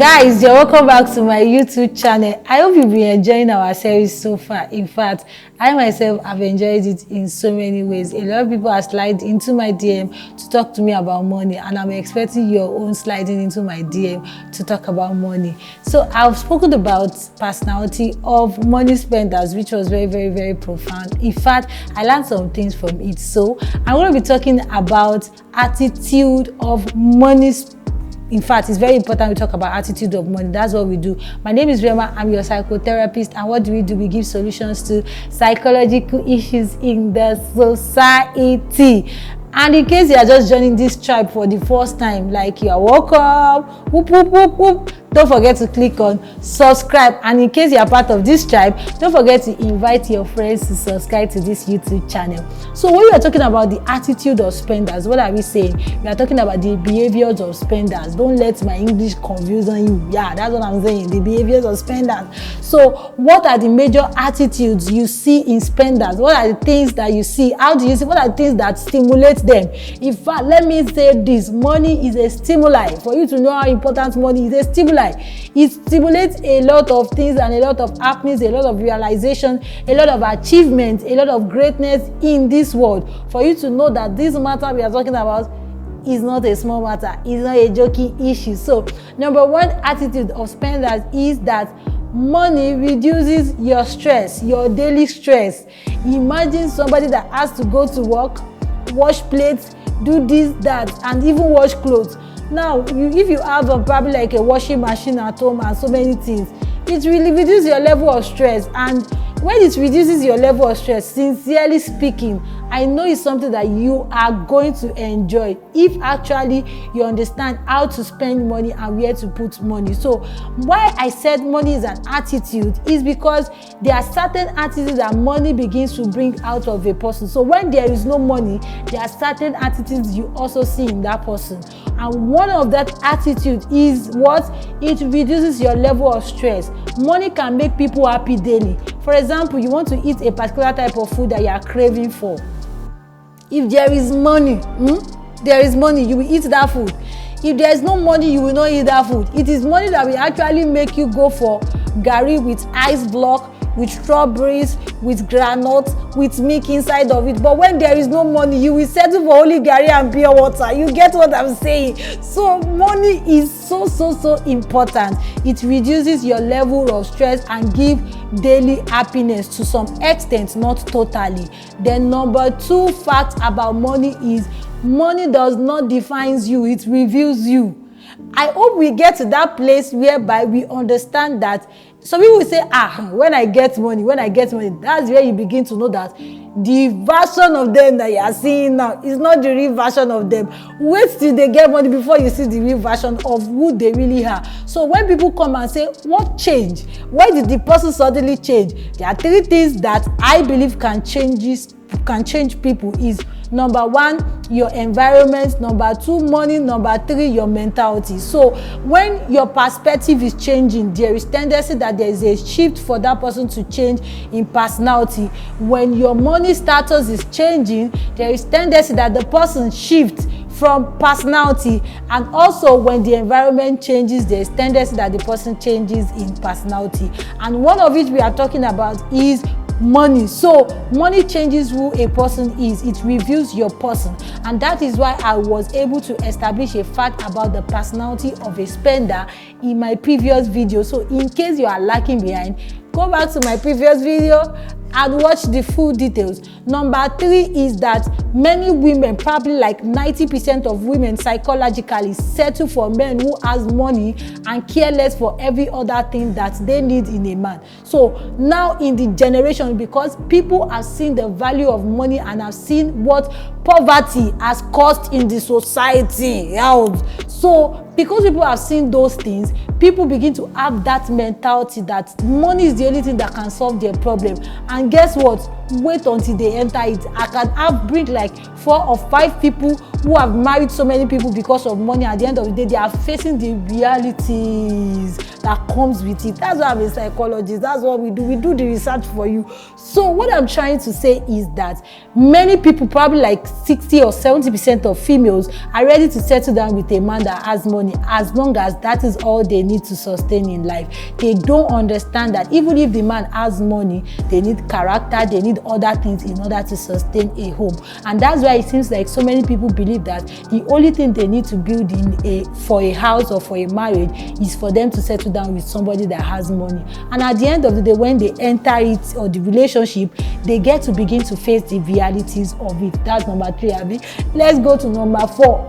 Guys, you're welcome back to my YouTube channel. I hope you've been enjoying our series so far. In fact, I myself have enjoyed it in so many ways. A lot of people are sliding into my DM to talk to me about money, and I'm expecting your own sliding into my DM to talk about money. So I've spoken about personality of money spenders, which was very profound. In fact, I learned some things from it. So I'm going to be talking about attitude of money spenders. In fact, it's very important we talk about attitude of money. That's what we do. My name is Rema. I'm your psychotherapist. And what do? We give solutions to psychological issues in the society. And in case you are just joining this tribe for the first time, like, you are welcome. Whoop, whoop, whoop, whoop. Don't forget to click on subscribe. And in case you are part of this tribe, don't forget to invite your friends to subscribe to this YouTube channel. So when we are talking about the attitude of spenders, what are we saying? We are talking about the behaviors of spenders. Don't let my English confuse you. Yeah, that's what I'm saying. The behaviors of spenders. So what are the major attitudes you see in spenders? What are the things that you see? How do you see? What are the things that stimulate them? In fact, let me say this: money is a stimuli. For you to know how important money is, a stimuli. It stimulates a lot of things and a lot of happenings, a lot of realization, a lot of achievements, a lot of greatness in this world. For you to know that this matter we are talking about is not a small matter, it's not a joking issue. So number one attitude of spenders is that money reduces your stress, your daily stress. Imagine somebody that has to go to work, wash plates, do this, that, and even wash clothes. Now, if you have probably like a washing machine at home and so many things, it really reduces your level of stress. And when it reduces your level of stress, sincerely speaking, I know it's something that you are going to enjoy if actually you understand how to spend money and where to put money. So why I said money is an attitude is because there are certain attitudes that money begins to bring out of a person. So when there is no money, there are certain attitudes you also see in that person. And one of that attitude is what? It reduces your level of stress. Money can make people happy daily. For example, you want to eat a particular type of food that you are craving for. If there is money, you will eat that food. If there is no money, you will not eat that food. It is money that will actually make you go for garri with ice block, with strawberries, with granules, with milk inside of it. But when there is no money, you will settle for only garri and pure water. You get what I'm saying? So money is so important. It reduces your level of stress and give daily happiness to some extent, not totally. Then number two fact about money is money does not define you, it reveals you. I hope we get to that place whereby we understand that. Some people will say, when I get money, that's where you begin to know that the version of them that you are seeing now is not the real version of them. Wait till they get money before you see the real version of who they really are. So when people come and say, what changed? Why did the person suddenly change? There are three things that I believe can change people is: number one, your environment; number two, money; number three, your mentality. So when your perspective is changing, there is tendency that there is a shift for that person to change in personality. When your money status is changing, there is tendency that the person shifts from personality. And also when the environment changes, there is tendency that the person changes in personality. And one of which we are talking about is money. So money changes who a person is. It reveals your person, and that is why I was able to establish a fact about the personality of a spender in my previous video. So in case you are lacking behind, go back to my previous video and watch the full details. Number three is that many women, probably like 90% of women psychologically, settle for men who has money and care less for every other thing that they need in a man. So now in the generation, because people have seen the value of money and have seen what poverty has caused in the society. So because people have seen those things, people begin to have that mentality that money is the only thing that can solve their problem. And guess what? Wait until they enter it. I can bring like 4 or 5 people who have married so many people because of money. At the end of the day, they are facing the realities that comes with it. That's why I'm a psychologist. That's what we do. We do the research for you. So what I'm trying to say is that many people, probably like 60 or 70% of females, are ready to settle down with a man that has money as long as that is all they need to sustain in life. They don't understand that even if the man has money, they need character, they need other things in order to sustain a home. And that's why it seems like so many people believe that the only thing they need to build for a house or for a marriage is for them to settle down with somebody that has money. And at the end of the day, when they enter it or the relationship, they get to begin to face the realities of it. That's number 3, Abby. Let's go to number 4.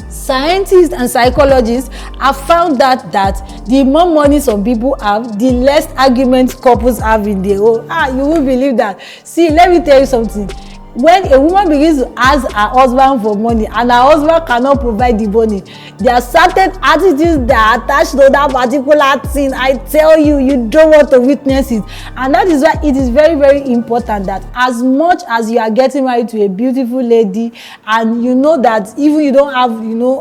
Scientists and psychologists have found out that the more money some people have, the less arguments couples have in their home. You won't believe that. See, let me tell you something. When a woman begins to ask her husband for money and her husband cannot provide the money, there are certain attitudes that are attached to that particular thing. I tell you, you don't want to witness it. And that is why it is very, very important that as much as you are getting married to a beautiful lady, and you know that even you don't have,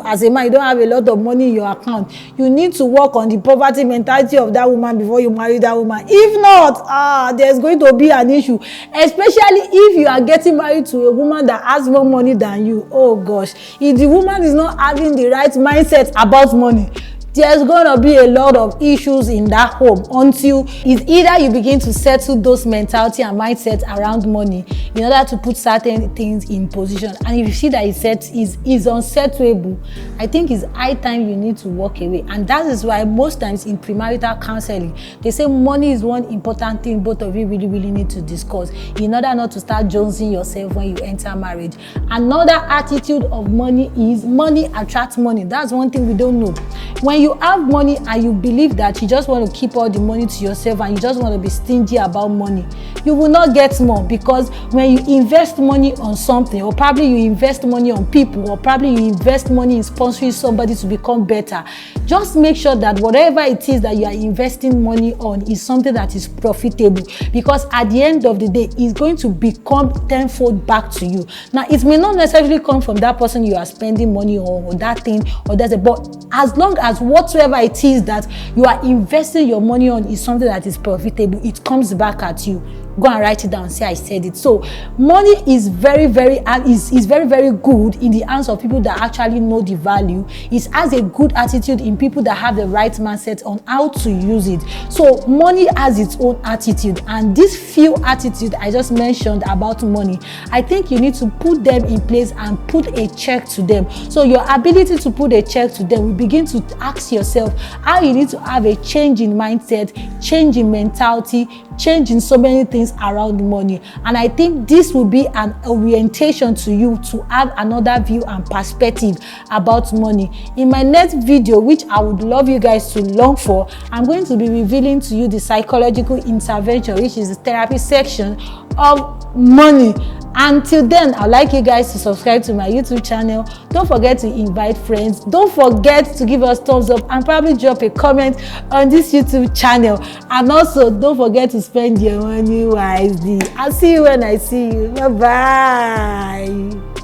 as a man, you don't have a lot of money in your account, you need to work on the poverty mentality of that woman before you marry that woman. If not, there's going to be an issue, especially if you are getting married to a woman that has more money than you. Oh gosh, if the woman is not having the right mindset about money, there's gonna be a lot of issues in that home until it's either you begin to settle those mentality and mindset around money in order to put certain things in position. And if you see that is unsettlable, I think it's high time you need to walk away. And that is why most times in premarital counseling, they say money is one important thing both of you really, really need to discuss in order not to start jonesing yourself when you enter marriage. Another attitude of money is money attracts money. That's one thing we don't know. When you have money and you believe that you just want to keep all the money to yourself and you just want to be stingy about money, you will not get more, because when you invest money on something, or probably you invest money on people, or probably you invest money in sponsoring somebody to become better, just make sure that whatever it is that you are investing money on is something that is profitable, because at the end of the day, it's going to become tenfold back to you. Now, it may not necessarily come from that person you are spending money on, or that thing, or that's it, but as long as whatsoever it is that you are investing your money on is something that is profitable, it comes back at you. Go and write it down, say I said it. So money is very, very good in the hands of people that actually know the value. It has a good attitude in people that have the right mindset on how to use it. So money has its own attitude, and these few attitudes I just mentioned about money, I think you need to put them in place and put a check to them. So your ability to put a check to them will begin to ask yourself how you need to have a change in mindset, change in mentality, change in so many things around money. And I think this will be an orientation to you to have another view and perspective about money. In my next video, which I would love you guys to long for, I'm going to be revealing to you the psychological intervention, which is the therapy section of money. Until then, I'd like you guys to subscribe to my YouTube channel. Don't forget to invite friends. Don't forget to give us thumbs up and probably drop a comment on this YouTube channel. And also, don't forget to spend your money wisely. I'll see you when I see you. Bye-bye.